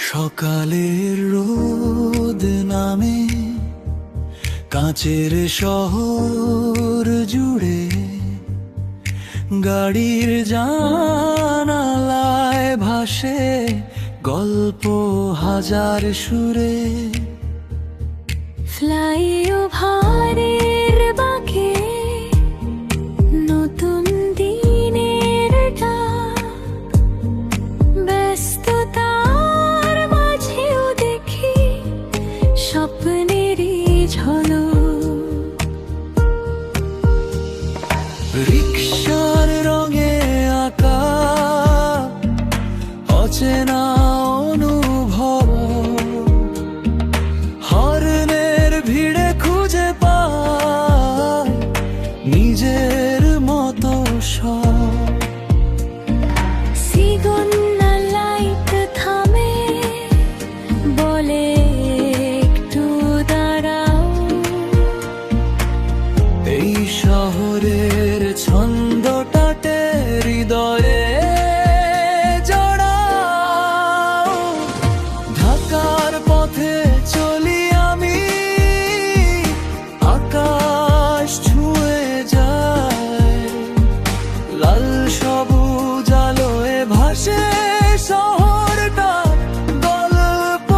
সকালের রোদ নামে কাঁচের শহর জুড়ে, গাড়ির জানালায় ভাসে গল্প হাজার সুরে। ফ্লাইওভারের বাঁকে নতুন দিনের ডাক, ব্যস্ততার মাঝেও দেখি স্বপ্নেরই ঝলক। রিকশার রঙে আঁকা অচেনা অনুভব, হর্নের ভিড়ে খুঁজে পায় নিজের মতো সব। সিগন্না লাইট থামে, বলে একটু দাঁড়াও। এই শহরের ছন্দটাতে হৃদয়ে জড়াও। ঢাকার পথে চলি আমি, আকাশ ছুঁয়ে যায়, লাল সবুজ আলোয় ভাসে শহরটা গল্প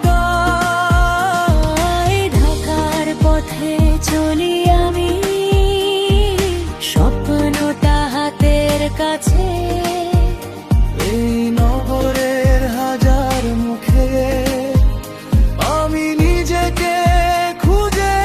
গায়। ঢাকার পথে চলি আমি, স্বপ্নটা হাতের কাছে। এই নগরের হাজার মুখে আমি নিজেকে খুঁজে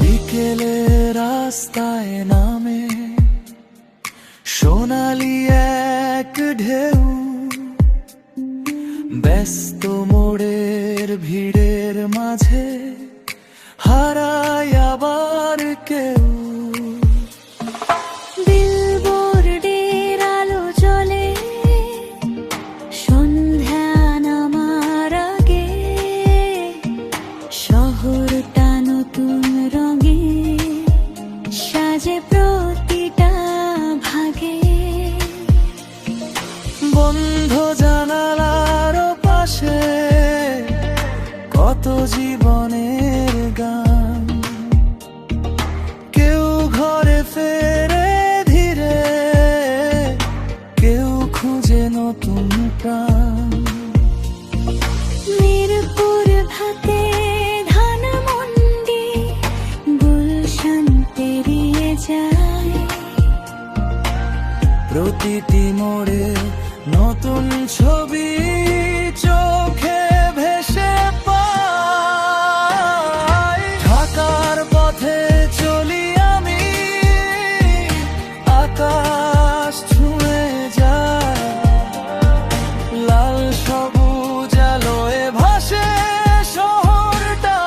বিকেলে রাস্তায় নামে সোনালি এক ঢেউ, ব্যস্ত মোড়ের ভিড়ের মাঝে হারায় আবার কেউ। বিলবোর্ডের আলো জ্বলে সন্ধ্যা নামার আগে, শহরটা নতুন রঙে সাজে প্রতিটা ভাগে। বন্ধ জানালার পাশে কত জীবনের গান, কেউ ঘরে ফেরে ধীরে, কেউ খুঁজে নতুন প্রাণ। মিরপুর ভাতে ধানমন্ডি গুলশান পেরিয়ে যায়, প্রতিটি মোড়ে নতুন ছবি চোখে ভেসে পাই। ঢাকার পথে চলি আমি, আকাশ ছুঁয়ে যায়, লাল সবুজ আলোয় ভাসে শহরটা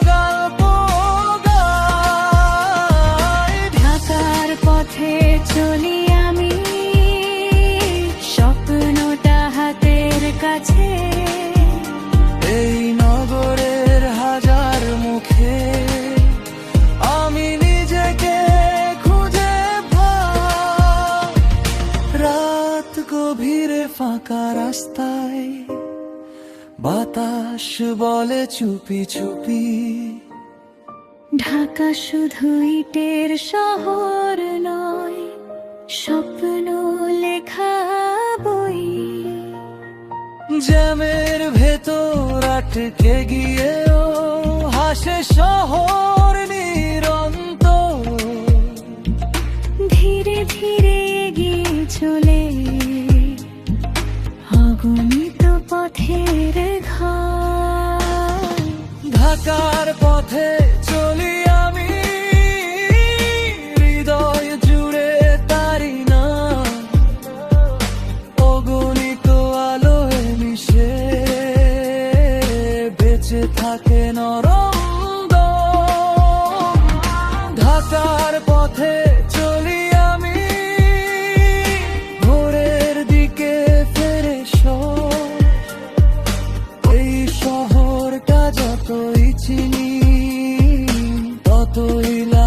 গল্প গায়। ঢাকার পথে চলি আমি, স্বপ্নটা হাতের কাছে। এই নগরের হাজার মুখে আমি নিজেকে খুঁজে পাই। রাত গভীরে ফাঁকা রাস্তায় বাতাস বলে চুপি চুপি, ঢাকা শুধু ইটের শহর নয়, স্বপ্ন লেখা বই। জ্যামের ভেতর আটকে গিয়েও হাসে শহর নিরন্তর। ধীরে ধীরে এগিয়ে চলে অগণিত পথের ঘর। ঢাকার পথে চলি আমি, হৃদয় জুড়ে তারি না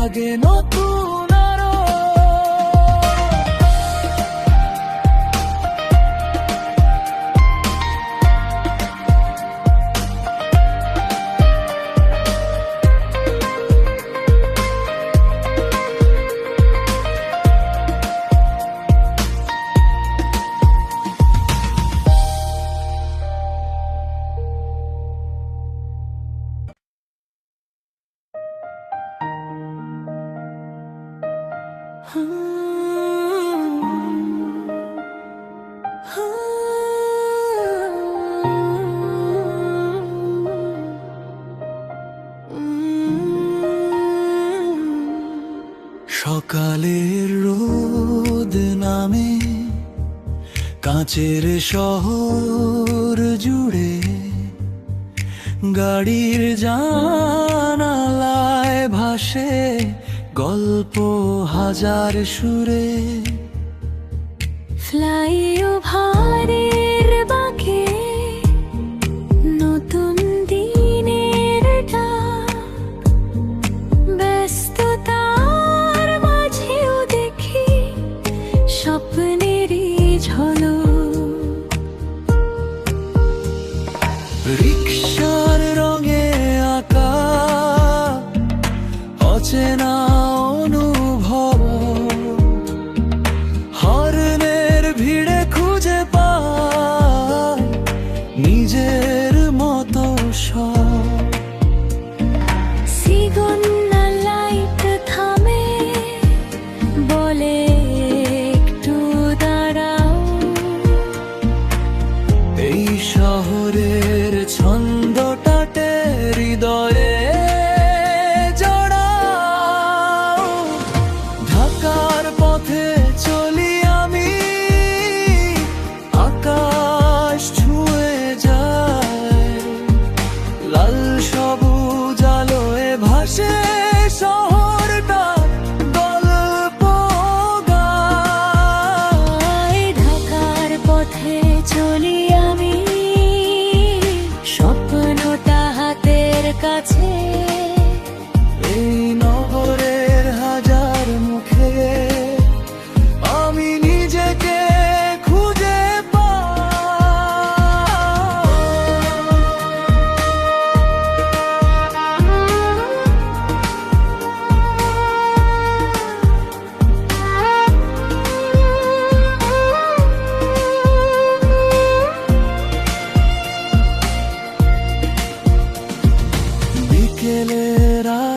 জাগে নতুন আরো। সকালের রোদ নামে কাঁচের শহর জুড়ে, গাড়ির জানালায় ভাসে গল্প হাজার সুরে। ফ্লাইওভারের বাঁকে নতুন দিনের ডাক, ব্যস্ততার মাঝেও দেখি স্বপ্নেরই ঝলক। রিকশার রঙে আঁকা অচেনা অনুভব, হর্নের ভিড়ে খুঁজে পায় নিজের মতো সব। সিগন্না লাইট থামে, বলে একটু দাঁড়াও। এই শহরের ছন্দটাতে হৃদয়ে জড়াও। ঢাকার পথে চলি আমি, আকাশ ছুঁয়ে যায়, লাল সবুজ আলোয় ভাসে শহর।